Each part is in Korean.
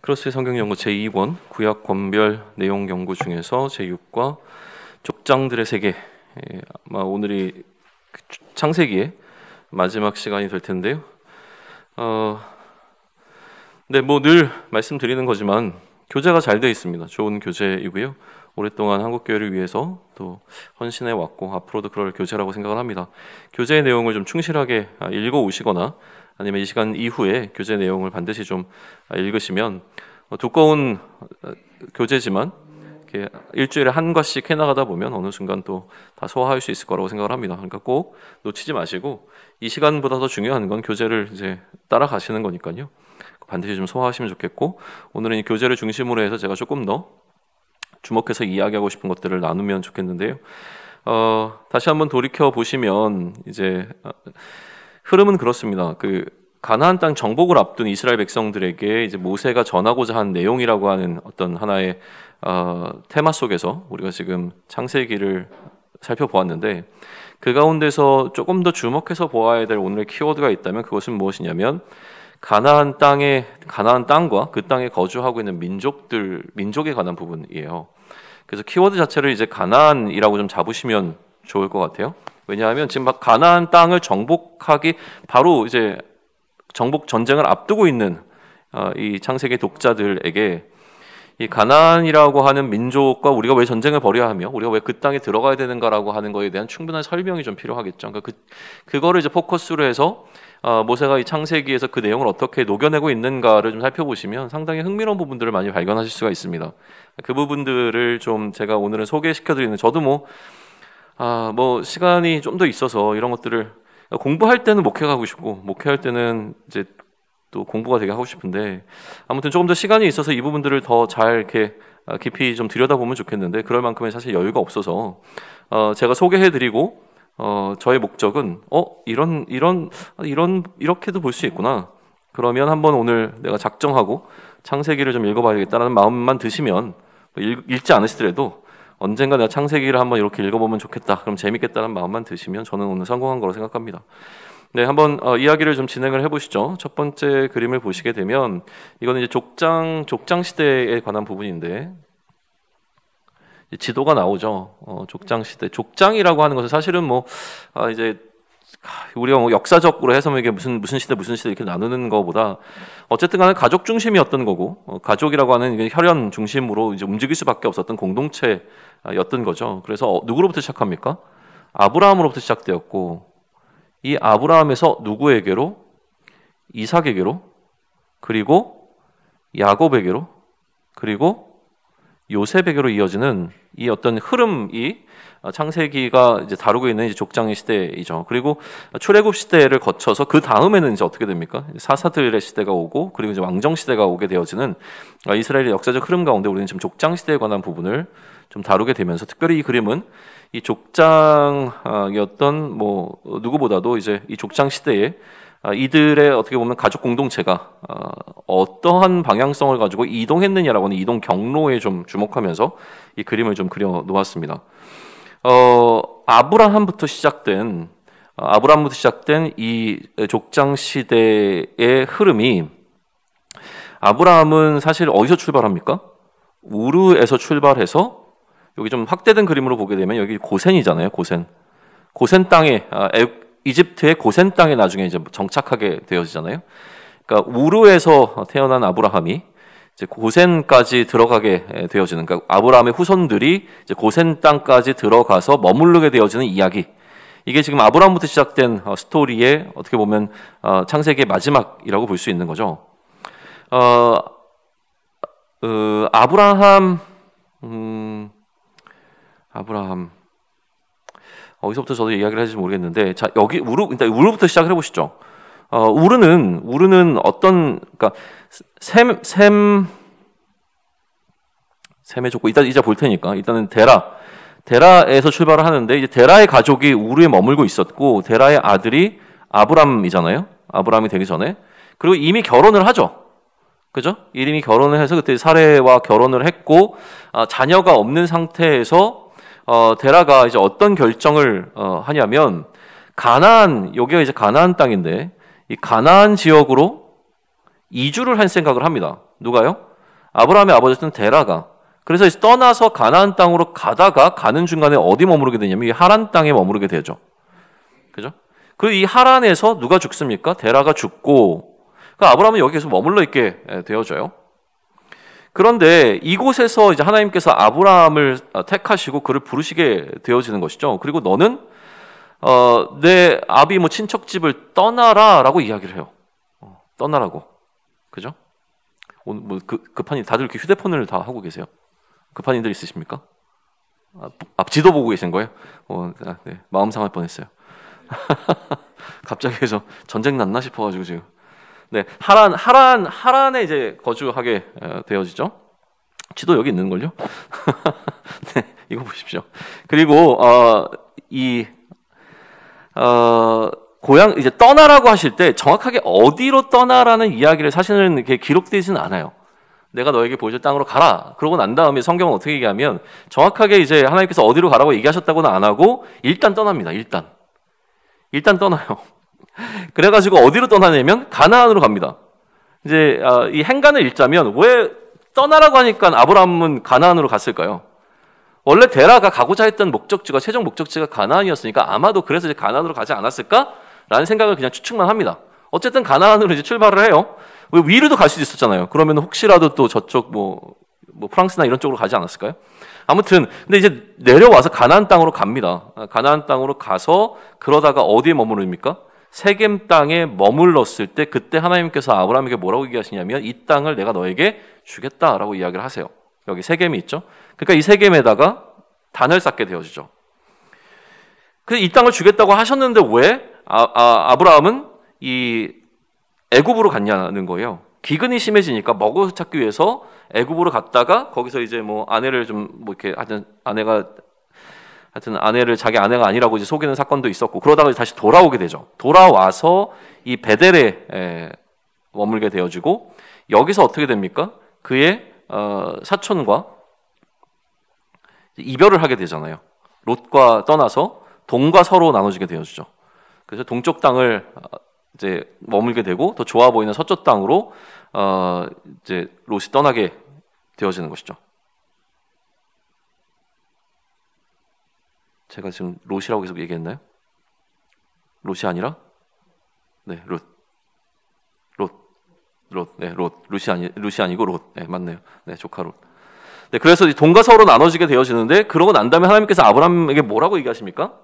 크로스의 성경연구 제2권 구약 권별 내용 연구 중에서 제6과 족장들의 세계, 아마 오늘이 창세기의 마지막 시간이 될 텐데요. 네, 뭐 늘 말씀드리는 거지만 교재가 잘 되어 있습니다. 좋은 교재이고요. 오랫동안 한국교회를 위해서 또 헌신해 왔고 앞으로도 그럴 교재라고 생각을 합니다. 교재의 내용을 좀 충실하게 읽어 오시거나 아니면 이 시간 이후에 교재 내용을 반드시 좀 읽으시면 두꺼운 교재지만 이렇게 일주일에 한 과씩 해나가다 보면 어느 순간 또 다 소화할 수 있을 거라고 생각을 합니다. 그러니까 꼭 놓치지 마시고 이 시간보다 더 중요한 건 교재를 이제 따라가시는 거니까요. 반드시 좀 소화하시면 좋겠고, 오늘은 이 교재를 중심으로 해서 제가 조금 더 주목해서 이야기하고 싶은 것들을 나누면 좋겠는데요. 다시 한번 돌이켜 보시면 이제 흐름은 그렇습니다. 그 가나안 땅 정복을 앞둔 이스라엘 백성들에게 이제 모세가 전하고자 한 내용이라고 하는 어떤 하나의 테마 속에서 우리가 지금 창세기를 살펴보았는데, 그 가운데서 조금 더 주목해서 보아야 될 오늘의 키워드가 있다면 그것은 무엇이냐면 가나안 땅과 그 땅에 거주하고 있는 민족에 관한 부분이에요. 그래서 키워드 자체를 이제 가나안이라고 좀 잡으시면 좋을 것 같아요. 왜냐하면 지금 막 가나안 땅을 정복하기 바로 이제 정복 전쟁을 앞두고 있는 이 창세기 독자들에게 이 가나안이라고 하는 민족과 우리가 왜 전쟁을 벌여야 하며 우리가 왜 그 땅에 들어가야 되는가라고 하는 것에 대한 충분한 설명이 좀 필요하겠죠. 그러니까 그거를 이제 포커스로 해서 모세가 이 창세기에서 그 내용을 어떻게 녹여내고 있는가를 좀 살펴보시면 상당히 흥미로운 부분들을 많이 발견하실 수가 있습니다. 그 부분들을 좀 제가 오늘은 소개시켜드리는, 저도 뭐 시간이 좀 더 있어서 이런 것들을 공부할 때는 목회가고 싶고 목회할 때는 이제 또 공부가 되게 하고 싶은데, 아무튼 조금 더 시간이 있어서 이 부분들을 더 잘 이렇게 깊이 좀 들여다보면 좋겠는데 그럴 만큼의 사실 여유가 없어서 제가 소개해드리고 저의 목적은 이렇게도 볼 수 있구나. 그러면 한번 오늘 내가 작정하고 창세기를 좀 읽어봐야겠다라는 마음만 드시면 읽지 않으시더라도 언젠가 내가 창세기를 한번 이렇게 읽어보면 좋겠다, 그럼 재밌겠다는 마음만 드시면 저는 오늘 성공한 거라고 생각합니다. 네, 한번 이야기를 좀 진행을 해보시죠. 첫 번째 그림을 보시게 되면 이거는 이제 족장 시대에 관한 부분인데 지도가 나오죠. 족장 시대. 족장이라고 하는 것은 사실은 이제 우리가 역사적으로 해서 이게 무슨 시대 이렇게 나누는 것보다 어쨌든 간에 가족 중심이었던 거고, 가족이라고 하는 이게 혈연 중심으로 이제 움직일 수밖에 없었던 공동체였던 거죠. 그래서 누구로부터 시작합니까? 아브라함으로부터 시작되었고, 이 아브라함에서 누구에게로? 이삭에게로, 그리고 야곱에게로, 그리고 요셉에게로 이어지는 이 어떤 흐름이 창세기가 이제 다루고 있는 이제 족장의 시대이죠. 그리고 출애굽 시대를 거쳐서 그 다음에는 이제 어떻게 됩니까? 사사들의 시대가 오고, 그리고 이제 왕정 시대가 오게 되어지는 이스라엘의 역사적 흐름 가운데 우리는 지금 족장 시대에 관한 부분을 좀 다루게 되면서, 특별히 이 그림은 이 족장이었던 누구보다도 이제 이 족장 시대에 이들의 어떻게 보면 가족 공동체가 어떠한 방향성을 가지고 이동했느냐라고 하는 이동 경로에 좀 주목하면서 이 그림을 좀 그려 놓았습니다. 아브라함부터 시작된 이 족장 시대의 흐름이, 아브라함은 사실 어디서 출발합니까? 우르에서 출발해서, 여기 좀 확대된 그림으로 보게 되면 여기 고센이잖아요. 고센 땅에, 이집트의 고센 땅에 나중에 이제 정착하게 되어지잖아요. 그러니까 우르에서 태어난 아브라함이 이제 고센까지 들어가게 되어지는, 그러니까 아브라함의 후손들이 이제 고센 땅까지 들어가서 머무르게 되어지는 이야기. 이게 지금 아브라함부터 시작된 스토리의 어떻게 보면 창세기의 마지막이라고 볼 수 있는 거죠. 아브라함 어디서부터 저도 이야기를 해야 될지 모르겠는데, 자, 여기 일단 우르부터 시작을 해보시죠. 우르는 어떤, 그러니까 셈의 족보 이제 볼 테니까 일단은 데라에서 출발을 하는데, 이제 데라의 가족이 우르에 머물고 있었고, 데라의 아들이 아브람이잖아요. 아브람이 되기 전에. 그리고 이미 결혼을 하죠. 그죠? 이미 결혼을 해서 그때 사레와 결혼을 했고, 자녀가 없는 상태에서 데라가 이제 어떤 결정을 하냐면, 여기가 이제 가나안 땅인데, 이 가나안 지역으로 이주를 한 생각을 합니다. 누가요? 아브라함의 아버지였던 데라가. 그래서 떠나서 가나안 땅으로 가다가 가는 중간에 어디 머무르게 되냐면 이 하란 땅에 머무르게 되죠. 그죠? 그리고 이 하란에서 누가 죽습니까? 데라가 죽고, 아브라함은 여기 계속 머물러 있게 되어져요. 그런데 이곳에서 이제 하나님께서 아브라함을 택하시고 그를 부르시게 되어지는 것이죠. 그리고 너는 내 아비 친척집을 떠나라라고 이야기를 해요. 떠나라고. 그죠? 오늘 급한 일, 다들 이렇게 휴대폰을 다 하고 계세요? 급한 일들 있으십니까? 앞 지도 보고 계신 거예요? 네, 마음 상할 뻔했어요. 갑자기 해서 전쟁 났나 싶어가지고 지금. 네, 하란에 이제 거주하게 되어지죠. 지도 여기 있는 걸요? 네, 이거 보십시오. 그리고 고향 이제 떠나라고 하실 때 정확하게 어디로 떠나라는 이야기를 사실은 이렇게 기록되지는 않아요. 내가 너에게 보여줄 땅으로 가라. 그러고 난 다음에 성경은 어떻게 얘기하면 정확하게 이제 하나님께서 어디로 가라고 얘기하셨다고는 안 하고 일단 떠납니다. 일단 떠나요. 그래가지고 어디로 떠나냐면 가나안으로 갑니다. 이제 이 행간을 읽자면 왜 떠나라고 하니까 아브라함은 가나안으로 갔을까요? 원래 데라가 가고자 했던 목적지가 최종 목적지가 가나안이었으니까 아마도 그래서 이제 가나안으로 가지 않았을까라는 생각을 그냥 추측만 합니다. 어쨌든 가나안으로 이제 출발을 해요. 왜 위로도 갈 수도 있었잖아요. 그러면 혹시라도 또 저쪽 뭐 프랑스나 이런 쪽으로 가지 않았을까요? 아무튼 근데 이제 내려와서 가나안 땅으로 갑니다. 가나안 땅으로 가서 그러다가 어디에 머무릅니까? 세겜 땅에 머물렀을 때 그때 하나님께서 아브라함에게 뭐라고 얘기하시냐면 이 땅을 내가 너에게 주겠다라고 이야기를 하세요. 여기 세겜이 있죠. 그러니까 이 세겜에다가 단을 쌓게 되어지죠. 그래서 이 땅을 주겠다고 하셨는데 왜 아브라함은 이 애굽으로 갔냐는 거예요. 기근이 심해지니까 먹어 찾기 위해서 애굽으로 갔다가 거기서 이제 아내를 이렇게 하여튼 아내를 자기 아내가 아니라고 이제 속이는 사건도 있었고 그러다가 다시 돌아오게 되죠. 돌아와서 이 베델에 머물게 되어지고 여기서 어떻게 됩니까? 그의 사촌과 이별을 하게 되잖아요. 롯과 떠나서 동과 서로 나눠지게 되어지죠. 그래서 동쪽 땅을 이제 머물게 되고 더 좋아 보이는 서쪽 땅으로 이제 롯이 떠나게 되어지는 것이죠. 제가 지금 롯이라고 계속 얘기했나요? 롯이 아니라? 네, 롯. 네, 롯이 아니고 롯. 네, 맞네요. 네, 조카 롯. 네, 그래서 동과 서로 나눠지게 되어지는데 그러고 난 다음에 하나님께서 아브라함에게 뭐라고 얘기하십니까?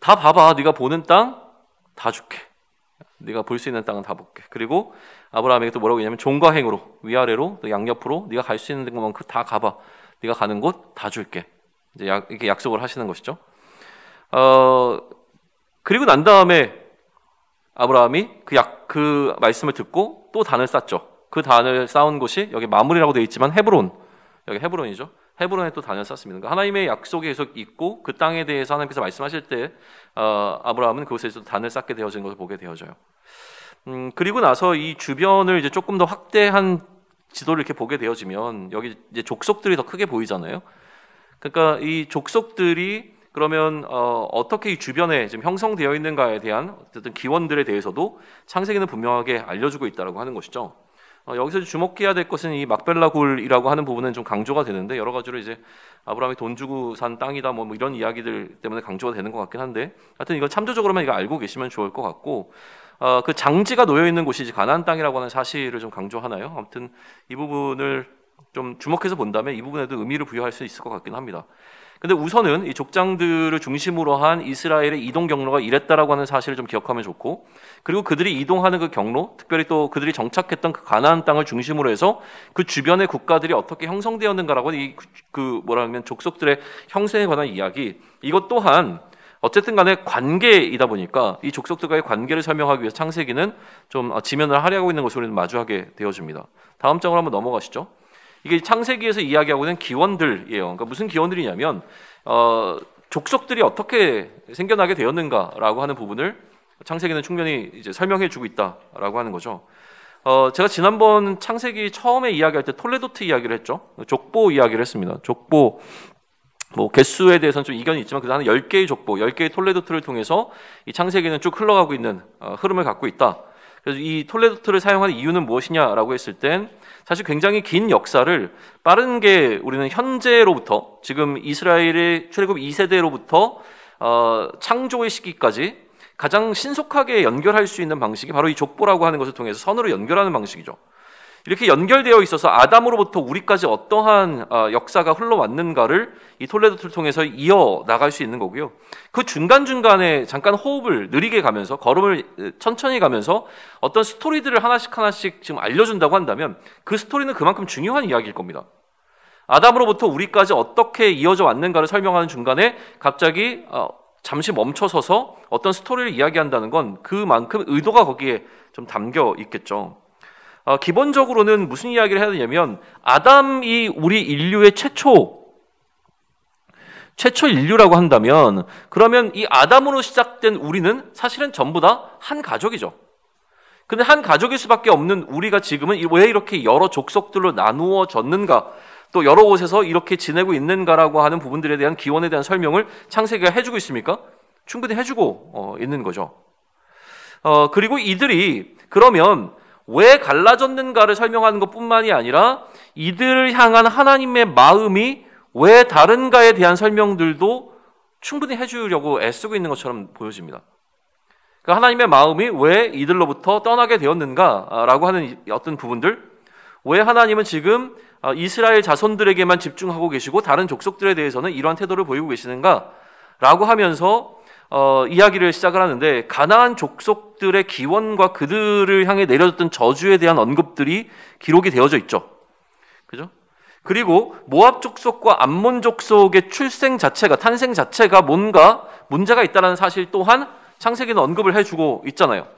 다 봐봐. 네가 보는 땅 다 줄게. 네가 볼 수 있는 땅은 다 볼게. 그리고 아브라함에게 또 뭐라고 얘기하냐면 종과 행으로 위아래로 또 양옆으로 네가 갈 수 있는 곳만큼 다 가봐. 네가 가는 곳 다 줄게. 이제 이렇게 약속을 하시는 것이죠. 그리고 난 다음에 아브라함이 그 말씀을 듣고 또 단을 쌓죠. 그 단을 쌓은 곳이 여기 마물이라고 되어 있지만 헤브론, 여기 헤브론이죠. 헤브론에 또 단을 쌓습니다. 그러니까 하나님의 약속이 계속 있고 그 땅에 대해서 하나님께서 말씀하실 때 아브라함은 그곳에서 단을 쌓게 되어진 것을 보게 되어져요. 그리고 나서 이 주변을 이제 조금 더 확대한 지도를 이렇게 보게 되어지면 여기 이제 족속들이 더 크게 보이잖아요. 그러니까 이 족속들이 그러면 어떻게 이 주변에 지금 형성되어 있는가에 대한 어쨌든 기원들에 대해서도 창세기는 분명하게 알려주고 있다라고 하는 것이죠. 여기서 주목해야 될 것은 이 막벨라 굴이라고 하는 부분은 좀 강조가 되는데 여러 가지로 이제 아브라함이 돈 주고 산 땅이다 뭐 이런 이야기들 때문에 강조가 되는 것 같긴 한데 하여튼 이건 참조적으로만 이거 알고 계시면 좋을 것 같고 그 장지가 놓여 있는 곳이 이제 가나안 땅이라고 하는 사실을 좀 강조하나요? 아무튼 이 부분을 좀 주목해서 본다면 이 부분에도 의미를 부여할 수 있을 것 같긴 합니다. 근데 우선은 이 족장들을 중심으로 한 이스라엘의 이동 경로가 이랬다라고 하는 사실을 좀 기억하면 좋고, 그리고 그들이 이동하는 그 경로, 특별히 또 그들이 정착했던 그 가나안 땅을 중심으로 해서 그 주변의 국가들이 어떻게 형성되었는가라고 하는 뭐라면 족속들의 형성에 관한 이야기, 이것 또한 어쨌든 간에 관계이다 보니까 이 족속들과의 관계를 설명하기 위해서 창세기는 좀 지면을 할애하고 있는 것으로 마주하게 되어집니다. 다음 장으로 한번 넘어가시죠. 이게 창세기에서 이야기하고 있는 기원들이에요. 그러니까 무슨 기원들이냐면 족속들이 어떻게 생겨나게 되었는가라고 하는 부분을 창세기는 충분히 이제 설명해주고 있다라고 하는 거죠. 제가 지난번 창세기 처음에 이야기할 때 톨레도트 이야기를 했죠. 족보 이야기를 했습니다. 족보 뭐 개수에 대해서는 좀 이견이 있지만 그래도 한 10개의 족보, 10개의 톨레도트를 통해서 이 창세기는 쭉 흘러가고 있는 흐름을 갖고 있다. 그래서 이 톨레도트를 사용하는 이유는 무엇이냐라고 했을 땐 사실 굉장히 긴 역사를 빠르게 우리는 현재로부터 지금 이스라엘의 출애굽 2세대로부터 창조의 시기까지 가장 신속하게 연결할 수 있는 방식이 바로 이 족보라고 하는 것을 통해서 선으로 연결하는 방식이죠. 이렇게 연결되어 있어서 아담으로부터 우리까지 어떠한 역사가 흘러왔는가를 이 톨레도트를 통해서 이어나갈 수 있는 거고요. 그 중간중간에 잠깐 호흡을 느리게 가면서 걸음을 천천히 가면서 어떤 스토리들을 하나씩 지금 알려준다고 한다면 그 스토리는 그만큼 중요한 이야기일 겁니다. 아담으로부터 우리까지 어떻게 이어져 왔는가를 설명하는 중간에 갑자기 잠시 멈춰서서 어떤 스토리를 이야기한다는 건 그만큼 의도가 거기에 좀 담겨 있겠죠. 기본적으로는 무슨 이야기를 해야 되냐면 아담이 우리 인류의 최초 인류라고 한다면 그러면 이 아담으로 시작된 우리는 사실은 전부 다 한 가족이죠. 근데 한 가족일 수밖에 없는 우리가 지금은 왜 이렇게 여러 족속들로 나누어졌는가, 또 여러 곳에서 이렇게 지내고 있는가라고 하는 부분들에 대한 기원에 대한 설명을 창세기가 해주고 있습니까? 충분히 해주고 있는 거죠. 그리고 이들이 그러면 왜 갈라졌는가를 설명하는 것뿐만이 아니라 이들을 향한 하나님의 마음이 왜 다른가에 대한 설명들도 충분히 해주려고 애쓰고 있는 것처럼 보여집니다. 그러니까 하나님의 마음이 왜 이들로부터 떠나게 되었는가라고 하는 어떤 부분들, 왜 하나님은 지금 이스라엘 자손들에게만 집중하고 계시고 다른 족속들에 대해서는 이러한 태도를 보이고 계시는가라고 하면서 이야기를 시작을 하는데, 가나안 족속들의 기원과 그들을 향해 내려졌던 저주에 대한 언급들이 기록이 되어져 있죠. 그죠? 그리고 모압 족속과 암몬 족속의 출생 자체가, 탄생 자체가 뭔가 문제가 있다는 사실 또한 창세기는 언급을 해주고 있잖아요.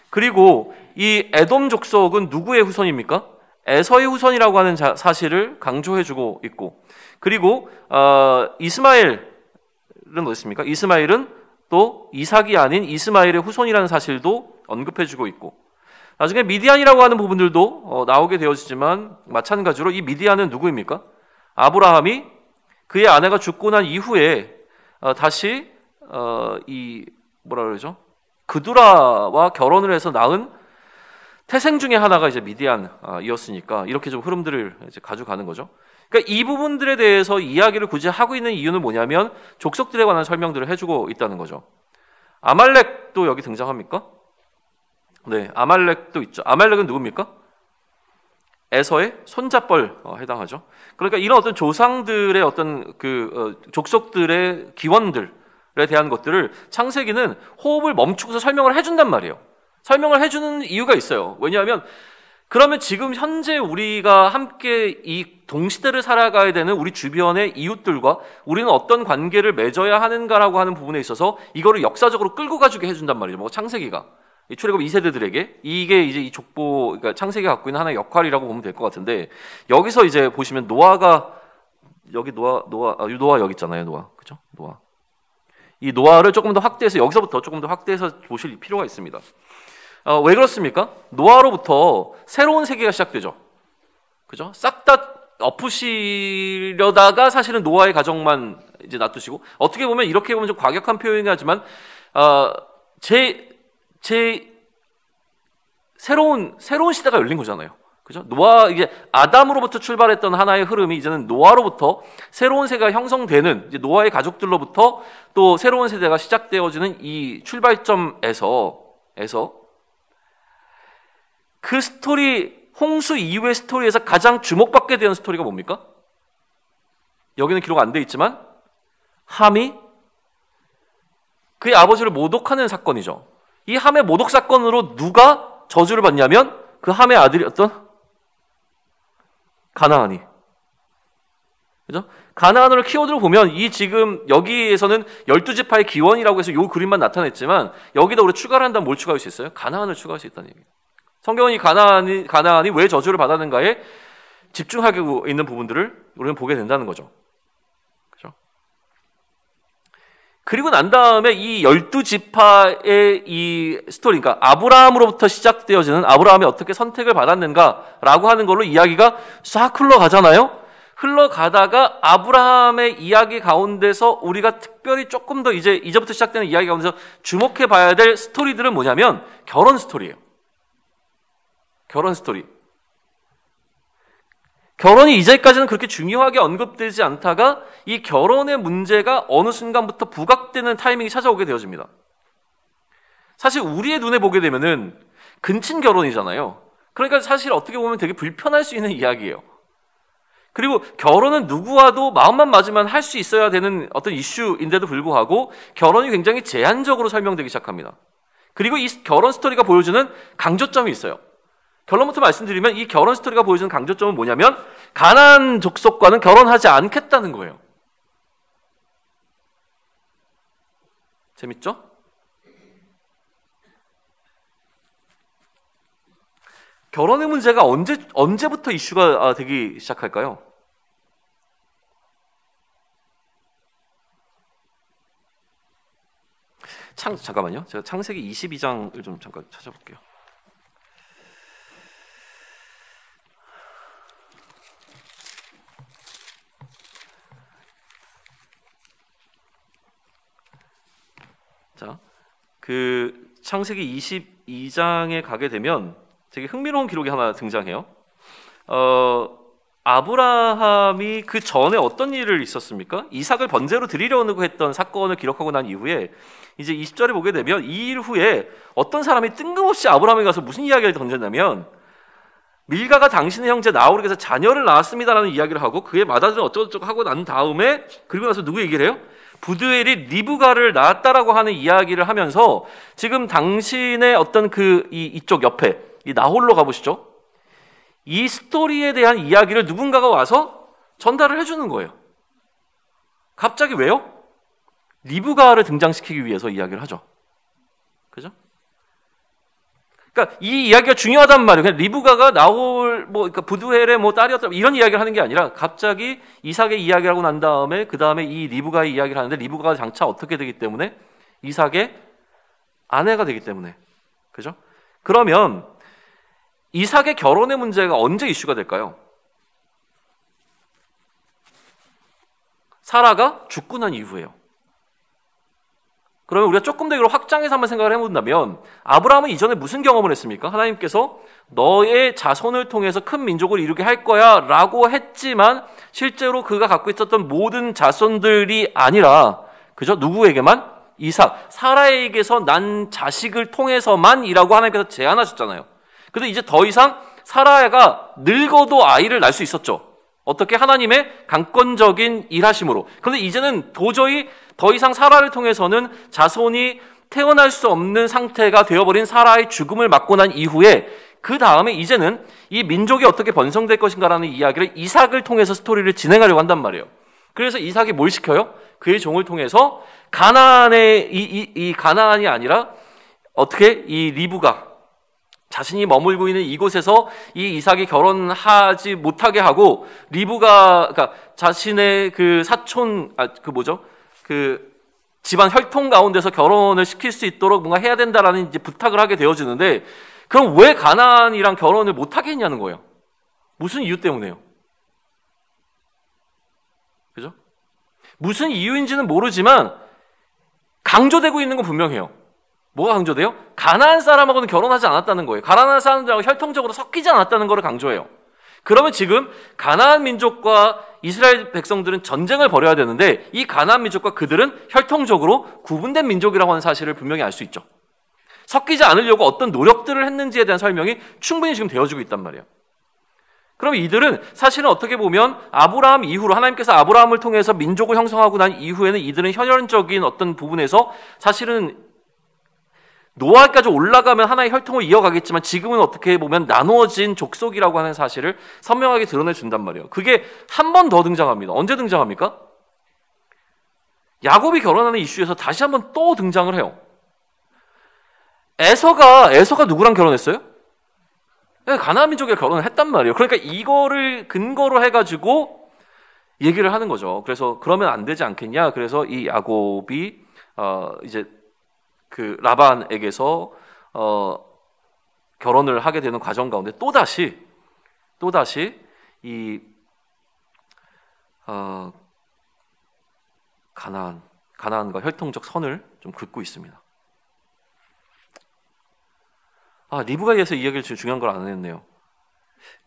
그리고 이 에돔 족속은 누구의 후손입니까? 에서의 후손이라고 하는 사실을 강조해주고 있고, 그리고 이스마엘은 어딨습니까? 이스마엘은 또 이삭이 아닌 이스마엘의 후손이라는 사실도 언급해주고 있고, 나중에 미디안이라고 하는 부분들도 나오게 되어지지만 마찬가지로 이 미디안은 누구입니까? 아브라함이 그의 아내가 죽고 난 이후에 다시 그두라와 결혼을 해서 낳은 태생 중에 하나가 이제 미디안이었으니까 이렇게 좀 흐름들을 이제 가져가는 거죠. 그러니까 이 부분들에 대해서 이야기를 굳이 하고 있는 이유는 뭐냐면 족속들에 관한 설명들을 해주고 있다는 거죠. 아말렉도 여기 등장합니까? 네, 아말렉도 있죠. 아말렉은 누굽니까? 에서의 손자뻘 해당하죠. 그러니까 이런 어떤 조상들의 어떤 족속들의 기원들에 대한 것들을 창세기는 호흡을 멈추고서 설명을 해준단 말이에요. 설명을 해주는 이유가 있어요. 왜냐하면 그러면 지금 현재 우리가 함께 이 동시대를 살아가야 되는 우리 주변의 이웃들과 우리는 어떤 관계를 맺어야 하는가라고 하는 부분에 있어서 이거를 역사적으로 끌고 가주게 해준단 말이죠. 뭐 창세기가 이 출애굽 2세대들에게 이게 이제 이 족보, 그러니까 창세기가 갖고 있는 하나의 역할이라고 보면 될 것 같은데, 여기서 이제 보시면 노아가 여기 노아 여기 있잖아요. 노아, 그죠? 노아. 이 노아를 조금 더 확대해서 여기서부터 조금 더 확대해서 보실 필요가 있습니다. 왜 그렇습니까? 노아로부터 새로운 세계가 시작되죠. 그죠? 싹 다 엎으시려다가 사실은 노아의 가정만 이제 놔두시고, 어떻게 보면 이렇게 보면 좀 과격한 표현이 하지만, 새로운 시대가 열린 거잖아요. 그죠? 이게 아담으로부터 출발했던 하나의 흐름이 이제는 노아로부터 새로운 세계가 형성되는, 이제 노아의 가족들로부터 또 새로운 세대가 시작되어지는 이 출발점에서 그 스토리, 홍수 이후의 스토리에서 가장 주목받게 되는 스토리가 뭡니까? 여기는 기록 안 돼 있지만 함이 그의 아버지를 모독하는 사건이죠. 이 함의 모독 사건으로 누가 저주를 받냐면 그 함의 아들이었던 가나안이. 그죠? 가나안을 키워드로 보면 이 지금 여기에서는 12지파의 기원이라고 해서 요 그림만 나타냈지만 여기다 우리 추가를 한다면 뭘 추가할 수 있어요? 가나안을 추가할 수 있다는 얘기예요. 성경은 이 가나안이 왜 저주를 받았는가에 집중하고 있는 부분들을 우리는 보게 된다는 거죠. 그죠? 그리고 난 다음에 이 12지파의 이 스토리, 그러니까 아브라함으로부터 시작되어지는 아브라함이 어떻게 선택을 받았는가라고 하는 걸로 이야기가 싹 흘러가잖아요. 흘러가다가 아브라함의 이야기 가운데서 우리가 특별히 조금 더 이제부터 시작되는 이야기 가운데서 주목해 봐야 될 스토리들은 뭐냐면 결혼 스토리예요. 결혼 스토리. 결혼이 이제까지는 그렇게 중요하게 언급되지 않다가 이 결혼의 문제가 어느 순간부터 부각되는 타이밍이 찾아오게 되어집니다. 사실 우리의 눈에 보게 되면은 근친 결혼이잖아요. 그러니까 사실 어떻게 보면 되게 불편할 수 있는 이야기예요. 그리고 결혼은 누구와도 마음만 맞으면 할 수 있어야 되는 어떤 이슈인데도 불구하고 결혼이 굉장히 제한적으로 설명되기 시작합니다. 그리고 이 결혼 스토리가 보여주는 강조점이 있어요. 결론부터 말씀드리면 이 결혼 스토리가 보여주는 강조점은 뭐냐면 가나안 족속과는 결혼하지 않겠다는 거예요. 재밌죠? 결혼의 문제가 언제부터 이슈가 되기 시작할까요? 잠깐만요. 제가 창세기 22장을 좀 잠깐 찾아볼게요. 자, 그 창세기 22장에 가게 되면 되게 흥미로운 기록이 하나 등장해요. 아브라함이 그 전에 어떤 일을 있었습니까? 이삭을 번제로 드리려고 했던 사건을 기록하고 난 이후에 이제 20절에 보게 되면 이 일 후에 어떤 사람이 뜬금없이 아브라함에 가서 무슨 이야기를 던졌냐면 밀가가 당신의 형제 나홀에게서 자녀를 낳았습니다라는 이야기를 하고 그의 맏아들은 어쩌고저쩌고 하고 난 다음에 그리고 나서 누구 얘기를 해요? 부드엘이 리브가를 낳았다라고 하는 이야기를 하면서 지금 당신의 어떤 이쪽 옆에 이 나홀로 가보시죠. 이 스토리에 대한 이야기를 누군가가 와서 전달을 해주는 거예요. 갑자기 왜요? 리브가를 등장시키기 위해서 이야기를 하죠. 그죠? 그러니까 이 이야기가 중요하단 말이에요. 그냥 리브가가 나홀 그러니까 부두엘의 딸이었다 이런 이야기를 하는 게 아니라 갑자기 이삭의 이야기를 하고 난 다음에 그 다음에 이 리브가의 이야기를 하는데 리브가가 장차 어떻게 되기 때문에 이삭의 아내가 되기 때문에 그죠? 그러면 이삭의 결혼의 문제가 언제 이슈가 될까요? 사라가 죽고 난 이후에요. 그러면 우리가 조금 더 이걸 확장해서 한번 생각을 해본다면 아브라함은 이전에 무슨 경험을 했습니까? 하나님께서 너의 자손을 통해서 큰 민족을 이루게 할 거야 라고 했지만 실제로 그가 갖고 있었던 모든 자손들이 아니라 그죠? 누구에게만? 이삭, 사라에게서 난 자식을 통해서만이라고 하나님께서 제안하셨잖아요. 근데 이제 더 이상 사라가 늙어도 아이를 낳을 수 있었죠. 어떻게? 하나님의 강권적인 일하심으로. 그런데 이제는 도저히 더 이상 사라를 통해서는 자손이 태어날 수 없는 상태가 되어버린 사라의 죽음을 맞고 난 이후에 그 다음에 이제는 이 민족이 어떻게 번성될 것인가라는 이야기를 이삭을 통해서 스토리를 진행하려고 한단 말이에요. 그래서 이삭이 뭘 시켜요? 그의 종을 통해서 가나안의 이 가나안이 아니라 어떻게 이 리브가 자신이 머물고 있는 이곳에서 이 이삭이 결혼하지 못하게 하고 리브가 그러니까 자신의 그 사촌 그 집안 혈통 가운데서 결혼을 시킬 수 있도록 뭔가 해야 된다라는 이제 부탁을 하게 되어지는데 그럼 왜 가나안이랑 결혼을 못하게 했냐는 거예요. 무슨 이유 때문에요? 그죠? 무슨 이유인지는 모르지만 강조되고 있는 건 분명해요. 뭐가 강조돼요? 가나안 사람하고는 결혼하지 않았다는 거예요. 가나안 사람들하고 혈통적으로 섞이지 않았다는 것을 강조해요. 그러면 지금 가나안 민족과 이스라엘 백성들은 전쟁을 벌여야 되는데 이 가나안 민족과 그들은 혈통적으로 구분된 민족이라고 하는 사실을 분명히 알 수 있죠. 섞이지 않으려고 어떤 노력들을 했는지에 대한 설명이 충분히 지금 되어지고 있단 말이에요. 그럼 이들은 사실은 어떻게 보면 아브라함 이후로 하나님께서 아브라함을 통해서 민족을 형성하고 난 이후에는 이들은 혈연적인 어떤 부분에서 사실은 노아까지 올라가면 하나의 혈통을 이어가겠지만 지금은 어떻게 보면 나누어진 족속이라고 하는 사실을 선명하게 드러내준단 말이에요. 그게 한 번 더 등장합니다. 언제 등장합니까? 야곱이 결혼하는 이슈에서 다시 한 번 또 등장을 해요. 에서가 누구랑 결혼했어요? 가나안 민족이랑 결혼을 했단 말이에요. 그러니까 이거를 근거로 해가지고 얘기를 하는 거죠. 그래서 그러면 안 되지 않겠냐? 그래서 이 야곱이 이제 그 라반에게서 결혼을 하게 되는 과정 가운데 또다시 이 가나안과 혈통적 선을 좀 긋고 있습니다. 리브가에서 이야기를 지금 중요한 걸 안 했네요.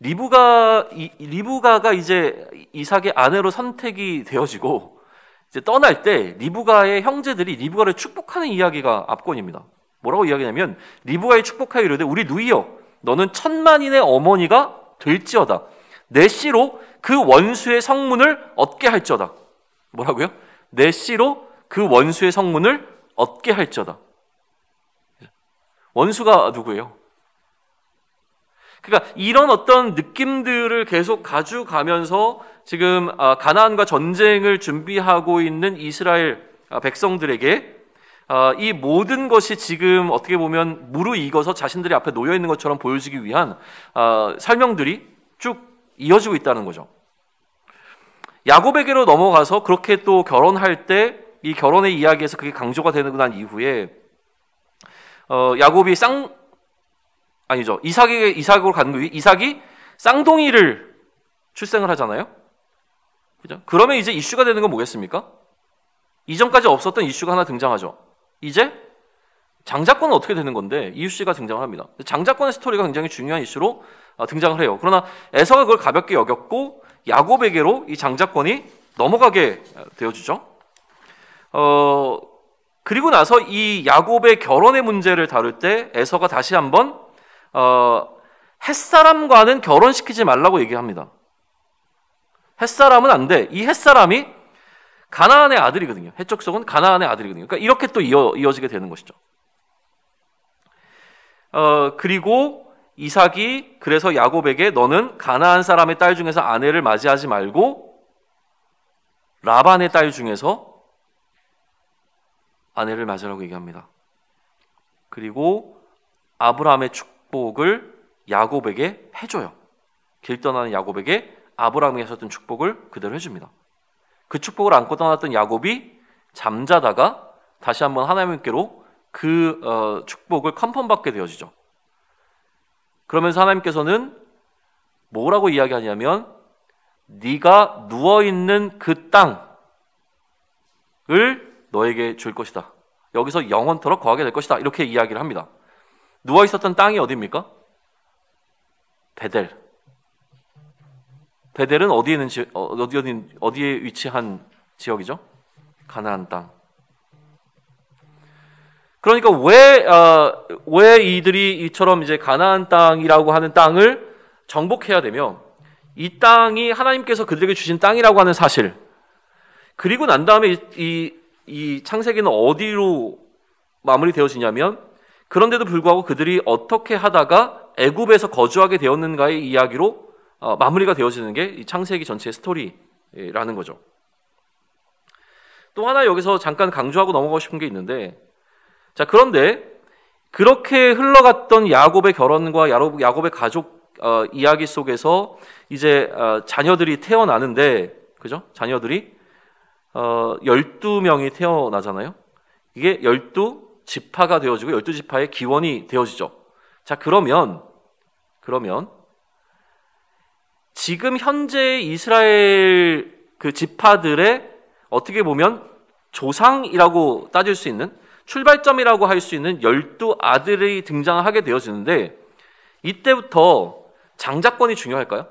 리브가가 이제 이삭의 아내로 선택이 되어지고 이제 떠날 때 리브가의 형제들이 리브가를 축복하는 이야기가 앞권입니다. 뭐라고 이야기냐면 리브가의 축복하여 이르되 우리 누이여 너는 1000만인의 어머니가 될지어다. 내 씨로 그 원수의 성문을 얻게 할지어다. 뭐라고요? 내 씨로 그 원수의 성문을 얻게 할지어다. 원수가 누구예요? 그러니까 이런 어떤 느낌들을 계속 가져가면서 지금 가나안과 전쟁을 준비하고 있는 이스라엘 백성들에게 이 모든 것이 지금 어떻게 보면 무르익어서 자신들이 앞에 놓여 있는 것처럼 보여지기 위한 설명들이 쭉 이어지고 있다는 거죠. 야곱에게로 넘어가서 그렇게 또 결혼할 때 이 결혼의 이야기에서 그게 강조가 되는 난 이후에 야곱이 이삭으로 가는 거예요. 이삭이 쌍둥이를 출생을 하잖아요. 그죠? 그러면 이제 이슈가 되는 건 뭐겠습니까? 이전까지 없었던 이슈가 하나 등장하죠. 이제 장자권은 어떻게 되는 건데 이 이슈가 등장을 합니다. 장자권의 스토리가 굉장히 중요한 이슈로 등장을 해요. 그러나 에서가 그걸 가볍게 여겼고 야곱에게로 이 장자권이 넘어가게 되어주죠. 그리고 나서 이 야곱의 결혼의 문제를 다룰 때 에서가 다시 한번 햇사람과는 결혼시키지 말라고 얘기합니다. 햇사람은 안 돼. 이 햇사람이 가나안의 아들이거든요. 해족속은 가나안의 아들이거든요. 그러니까 이렇게 또 이어지게 되는 것이죠. 그리고 이삭이 그래서 야곱에게 너는 가나안 사람의 딸 중에서 아내를 맞이하지 말고 라반의 딸 중에서 아내를 맞으라고 얘기합니다. 그리고 아브라함의 축복을 야곱에게 해줘요. 길 떠나는 야곱에게 아브라함이 하셨던 축복을 그대로 해줍니다. 그 축복을 안고 떠났던 야곱이 잠자다가 다시 한번 하나님께로 그 축복을 컨펌받게 되어지죠. 그러면서 하나님께서는 뭐라고 이야기하냐면 네가 누워있는 그 땅을 너에게 줄 것이다. 여기서 영원토록 거하게 될 것이다. 이렇게 이야기를 합니다. 누워있었던 땅이 어디입니까? 베델. 베델은 어디에 있는 어디에 위치한 지역이죠? 가나안 땅. 그러니까 왜 이들이 이처럼 이제 가나안 땅이라고 하는 땅을 정복해야 되며 이 땅이 하나님께서 그들에게 주신 땅이라고 하는 사실, 그리고 난 다음에 이 창세기는 어디로 마무리되어지냐면 그런데도 불구하고 그들이 어떻게 하다가 애굽에서 거주하게 되었는가의 이야기로 마무리가 되어지는 게 이 창세기 전체의 스토리라는 거죠. 또 하나 여기서 잠깐 강조하고 넘어가고 싶은 게 있는데, 자, 그런데 그렇게 흘러갔던 야곱의 결혼과 야곱의 가족 이야기 속에서 이제 자녀들이 태어나는데, 그죠? 자녀들이 12명이 태어나잖아요. 이게 12지파가 되어지고 12지파의 기원이 되어지죠. 자, 그러면 지금 현재 이스라엘 그 지파들의 어떻게 보면 조상이라고 따질 수 있는, 출발점이라고 할 수 있는 12아들이 등장하게 되어지는데, 이때부터 장자권이 중요할까요?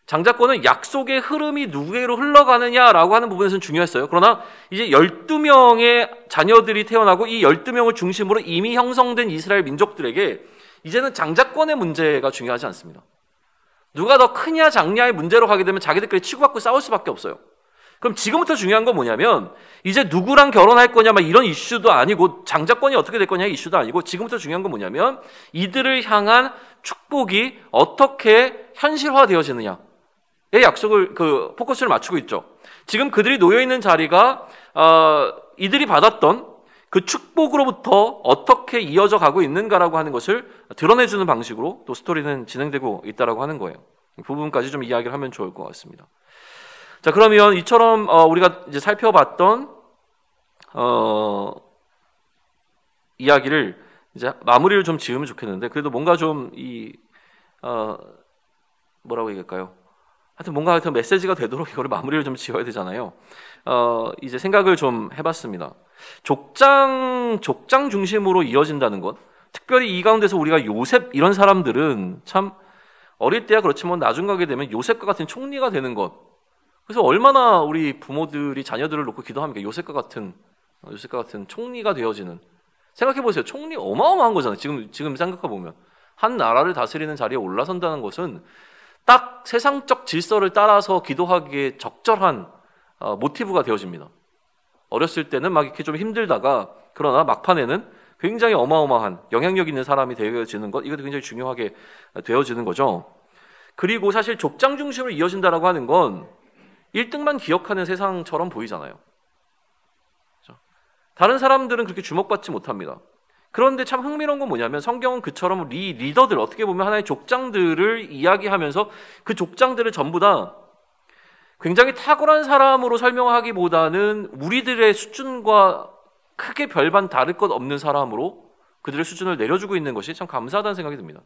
장자권은 약속의 흐름이 누구에게로 흘러가느냐라고 하는 부분에서는 중요했어요. 그러나 이제 12명의 자녀들이 태어나고 이 12명을 중심으로 이미 형성된 이스라엘 민족들에게 이제는 장자권의 문제가 중요하지 않습니다. 누가 더 크냐 작냐의 문제로 가게 되면 자기들끼리 치고받고 싸울 수밖에 없어요. 그럼 지금부터 중요한 건 뭐냐면 이제 누구랑 결혼할 거냐 막 이런 이슈도 아니고 장자권이 어떻게 될 거냐 이슈도 아니고, 지금부터 중요한 건 뭐냐면 이들을 향한 축복이 어떻게 현실화되어지느냐의 약속을 포커스를 맞추고 있죠. 지금 그들이 놓여 있는 자리가 이들이 받았던 그 축복으로부터 어떻게 이어져 가고 있는가라고 하는 것을 드러내주는 방식으로 또 스토리는 진행되고 있다라고 하는 거예요. 이 부분까지 좀 이야기를 하면 좋을 것 같습니다. 자, 그러면 이처럼 우리가 이제 살펴봤던 이야기를 이제 마무리를 좀 지으면 좋겠는데, 그래도 뭔가 좀 뭐라고 얘기할까요? 하여튼 뭔가 메시지가 되도록 이거를 마무리를 좀 지어야 되잖아요. 이제 생각을 좀 해봤습니다. 족장 중심으로 이어진다는 것, 특별히 이 가운데서 우리가 요셉 이런 사람들은 참 어릴 때야 그렇지만 나중 가게 되면 요셉과 같은 총리가 되는 것. 그래서 얼마나 우리 부모들이 자녀들을 놓고 기도합니까? 요셉과 같은 총리가 되어지는. 생각해 보세요. 총리 어마어마한 거잖아요. 지금 생각해 보면 한 나라를 다스리는 자리에 올라선다는 것은 딱 세상적 질서를 따라서 기도하기에 적절한 모티브가 되어집니다. 어렸을 때는 막 이렇게 좀 힘들다가 그러나 막판에는 굉장히 어마어마한 영향력 있는 사람이 되어지는 것, 이것도 굉장히 중요하게 되어지는 거죠. 그리고 사실 족장 중심으로 이어진다라고 하는 건 1등만 기억하는 세상처럼 보이잖아요. 그렇죠? 다른 사람들은 그렇게 주목받지 못합니다. 그런데 참 흥미로운 건 뭐냐면 성경은 그처럼 리더들, 어떻게 보면 하나의 족장들을 이야기하면서 그 족장들을 전부 다 굉장히 탁월한 사람으로 설명하기보다는 우리들의 수준과 크게 별반 다를 것 없는 사람으로 그들의 수준을 내려주고 있는 것이 참 감사하다는 생각이 듭니다.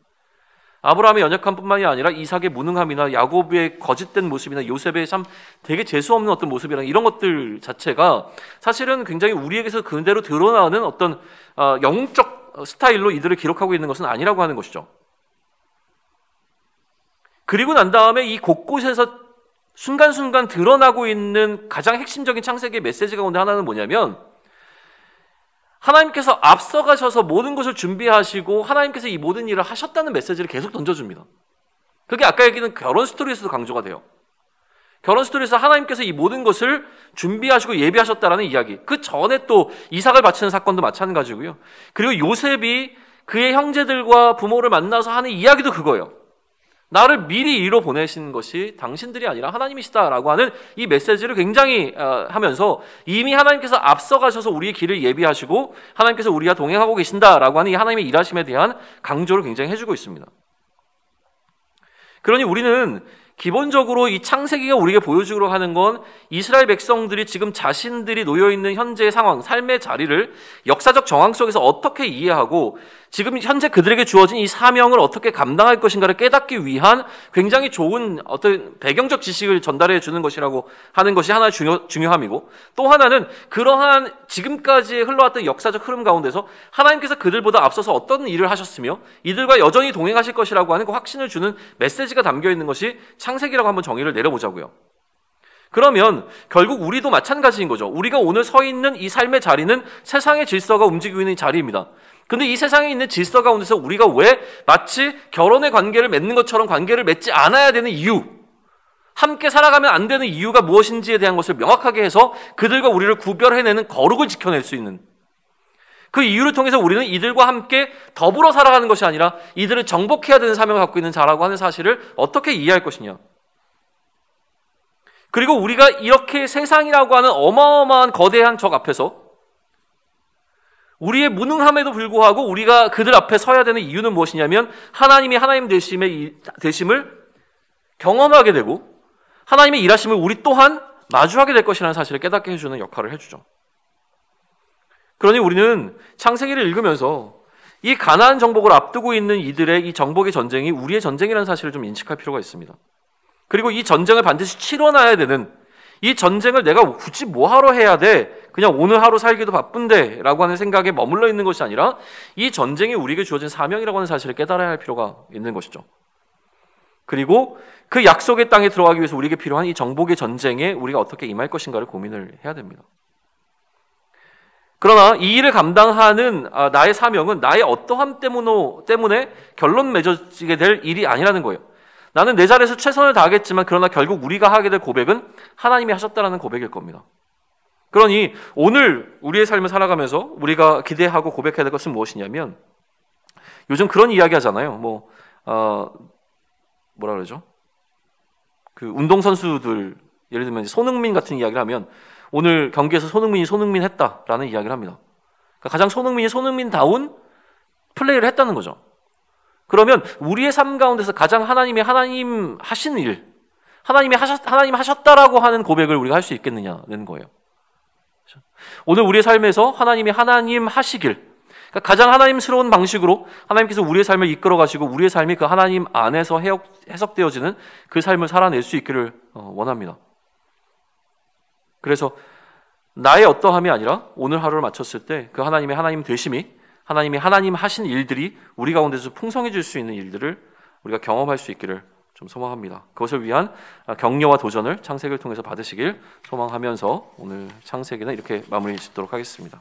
아브라함의 연약함뿐만이 아니라 이삭의 무능함이나 야곱의 거짓된 모습이나 요셉의 참 되게 재수없는 어떤 모습이랑 이런 것들 자체가 사실은 굉장히 우리에게서 그대로 드러나는 어떤 영웅적 스타일로 이들을 기록하고 있는 것은 아니라고 하는 것이죠. 그리고 난 다음에 이 곳곳에서 순간순간 드러나고 있는 가장 핵심적인 창세기의 메시지 가운데 하나는 뭐냐면 하나님께서 앞서가셔서 모든 것을 준비하시고 하나님께서 이 모든 일을 하셨다는 메시지를 계속 던져줍니다. 그게 아까 얘기는 결혼 스토리에서도 강조가 돼요. 결혼 스토리에서 하나님께서 이 모든 것을 준비하시고 예비하셨다라는 이야기. 그 전에 또 이삭을 바치는 사건도 마찬가지고요. 그리고 요셉이 그의 형제들과 부모를 만나서 하는 이야기도 그거예요. 나를 미리 이로 보내신 것이 당신들이 아니라 하나님이시다라고 하는 이 메시지를 굉장히 하면서 이미 하나님께서 앞서가셔서 우리의 길을 예비하시고 하나님께서 우리와 동행하고 계신다라고 하는 이 하나님의 일하심에 대한 강조를 굉장히 해주고 있습니다. 그러니 우리는 기본적으로 이 창세기가 우리에게 보여주려고 하는 건 이스라엘 백성들이 지금 자신들이 놓여있는 현재의 상황, 삶의 자리를 역사적 정황 속에서 어떻게 이해하고 지금 현재 그들에게 주어진 이 사명을 어떻게 감당할 것인가를 깨닫기 위한 굉장히 좋은 어떤 배경적 지식을 전달해 주는 것이라고 하는 것이 하나의 중요함이고, 또 하나는 그러한 지금까지 흘러왔던 역사적 흐름 가운데서 하나님께서 그들보다 앞서서 어떤 일을 하셨으며 이들과 여전히 동행하실 것이라고 하는 그 확신을 주는 메시지가 담겨 있는 것이 창세기라고 한번 정의를 내려보자고요. 그러면 결국 우리도 마찬가지인 거죠. 우리가 오늘 서 있는 이 삶의 자리는 세상의 질서가 움직이고 있는 자리입니다. 근데 이 세상에 있는 질서 가운데서 우리가 왜 마치 결혼의 관계를 맺는 것처럼 관계를 맺지 않아야 되는 이유, 함께 살아가면 안 되는 이유가 무엇인지에 대한 것을 명확하게 해서 그들과 우리를 구별해내는 거룩을 지켜낼 수 있는 그 이유를 통해서 우리는 이들과 함께 더불어 살아가는 것이 아니라 이들을 정복해야 되는 사명을 갖고 있는 자라고 하는 사실을 어떻게 이해할 것이냐. 그리고 우리가 이렇게 세상이라고 하는 어마어마한 거대한 적 앞에서 우리의 무능함에도 불구하고 우리가 그들 앞에 서야 되는 이유는 무엇이냐면 하나님이 하나님 되심을 경험하게 되고 하나님의 일하심을 우리 또한 마주하게 될 것이라는 사실을 깨닫게 해주는 역할을 해주죠. 그러니 우리는 창세기를 읽으면서 이 가나안 정복을 앞두고 있는 이들의 이 정복의 전쟁이 우리의 전쟁이라는 사실을 좀 인식할 필요가 있습니다. 그리고 이 전쟁을 반드시 치러놔야 되는, 이 전쟁을 내가 굳이 뭐하러 해야 돼? 그냥 오늘 하루 살기도 바쁜데 라고 하는 생각에 머물러 있는 것이 아니라 이 전쟁이 우리에게 주어진 사명이라고 하는 사실을 깨달아야 할 필요가 있는 것이죠. 그리고 그 약속의 땅에 들어가기 위해서 우리에게 필요한 이 정복의 전쟁에 우리가 어떻게 임할 것인가를 고민을 해야 됩니다. 그러나 이 일을 감당하는 나의 사명은 나의 어떠함 때문에 결론 맺어지게 될 일이 아니라는 거예요. 나는 내 자리에서 최선을 다하겠지만 그러나 결국 우리가 하게 될 고백은 하나님이 하셨다라는 고백일 겁니다. 그러니 오늘 우리의 삶을 살아가면서 우리가 기대하고 고백해야 될 것은 무엇이냐면, 요즘 그런 이야기 하잖아요. 뭐라 그러죠? 그 운동선수들, 예를 들면 손흥민 같은 이야기를 하면 오늘 경기에서 손흥민 했다라는 이야기를 합니다. 그러니까 가장 손흥민다운 플레이를 했다는 거죠. 그러면 우리의 삶 가운데서 가장 하나님 하신 일, 하나님 하셨다라고 하는 고백을 우리가 할 수 있겠느냐는 거예요. 오늘 우리의 삶에서 하나님이 하나님 하시길, 그러니까 가장 하나님스러운 방식으로 하나님께서 우리의 삶을 이끌어 가시고 우리의 삶이 그 하나님 안에서 해석되어지는 그 삶을 살아낼 수 있기를 원합니다. 그래서 나의 어떠함이 아니라 오늘 하루를 마쳤을 때 그 하나님의 하나님 되심이 하나님이 하나님 하신 일들이 우리 가운데서 풍성해질 수 있는 일들을 우리가 경험할 수 있기를 좀 소망합니다. 그것을 위한 격려와 도전을 창세기를 통해서 받으시길 소망하면서 오늘 창세기는 이렇게 마무리 짓도록 하겠습니다.